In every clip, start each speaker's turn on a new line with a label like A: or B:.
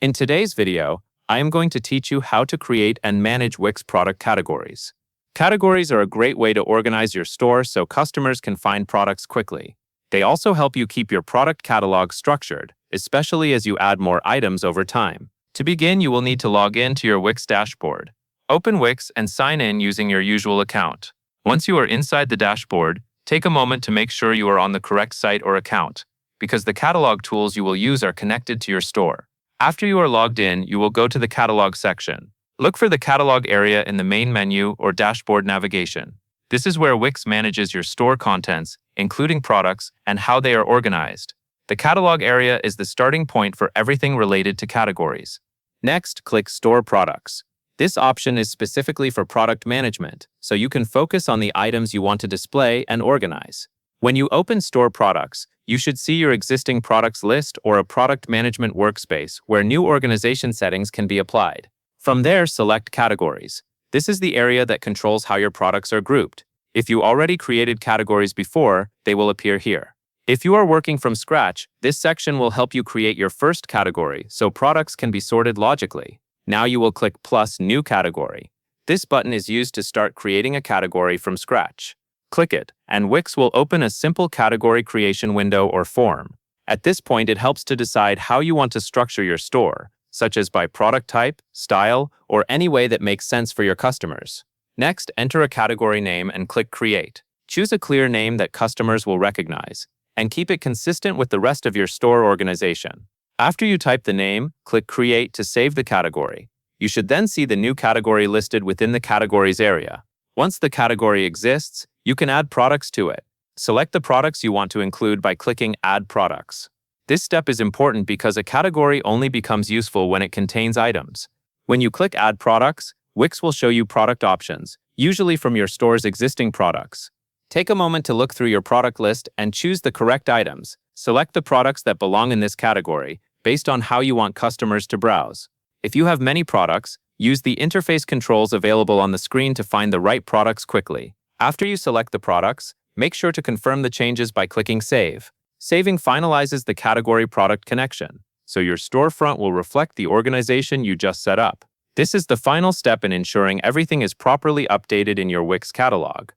A: In today's video, I am going to teach you how to create and manage Wix product categories. Categories are a great way to organize your store so customers can find products quickly. They also help you keep your product catalog structured, especially as you add more items over time. To begin, you will need to log in to your Wix dashboard. Open Wix and sign in using your usual account. Once you are inside the dashboard, take a moment to make sure you are on the correct site or account, because the catalog tools you will use are connected to your store. After you are logged in, you will go to the catalog section. Look for the catalog area in the main menu or dashboard navigation. This is where Wix manages your store contents, including products, and how they are organized. The catalog area is the starting point for everything related to categories. Next, click Store Products. This option is specifically for product management, so you can focus on the items you want to display and organize. When you open Store Products, you should see your existing products list or a product management workspace where new organization settings can be applied. From there, select Categories. This is the area that controls how your products are grouped. If you already created categories before, they will appear here. If you are working from scratch, this section will help you create your first category so products can be sorted logically. Now you will click plus New Category. This button is used to start creating a category from scratch. Click it, and Wix will open a simple category creation window or form. At this point, it helps to decide how you want to structure your store, such as by product type, style, or any way that makes sense for your customers. Next, enter a category name and click Create. Choose a clear name that customers will recognize, and keep it consistent with the rest of your store organization. After you type the name, click Create to save the category. You should then see the new category listed within the Categories area. Once the category exists, you can add products to it. Select the products you want to include by clicking Add Products. This step is important because a category only becomes useful when it contains items. When you click Add Products, Wix will show you product options, usually from your store's existing products. Take a moment to look through your product list and choose the correct items. Select the products that belong in this category based on how you want customers to browse. If you have many products, use the interface controls available on the screen to find the right products quickly. After you select the products, make sure to confirm the changes by clicking Save. Saving finalizes the category product connection, so your storefront will reflect the organization you just set up. This is the final step in ensuring everything is properly updated in your Wix catalog.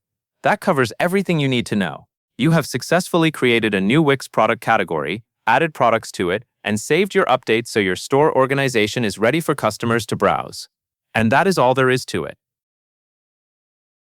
A: That covers everything you need to know. You have successfully created a new Wix product category, added products to it, and saved your updates so your store organization is ready for customers to browse. And that is all there is to it.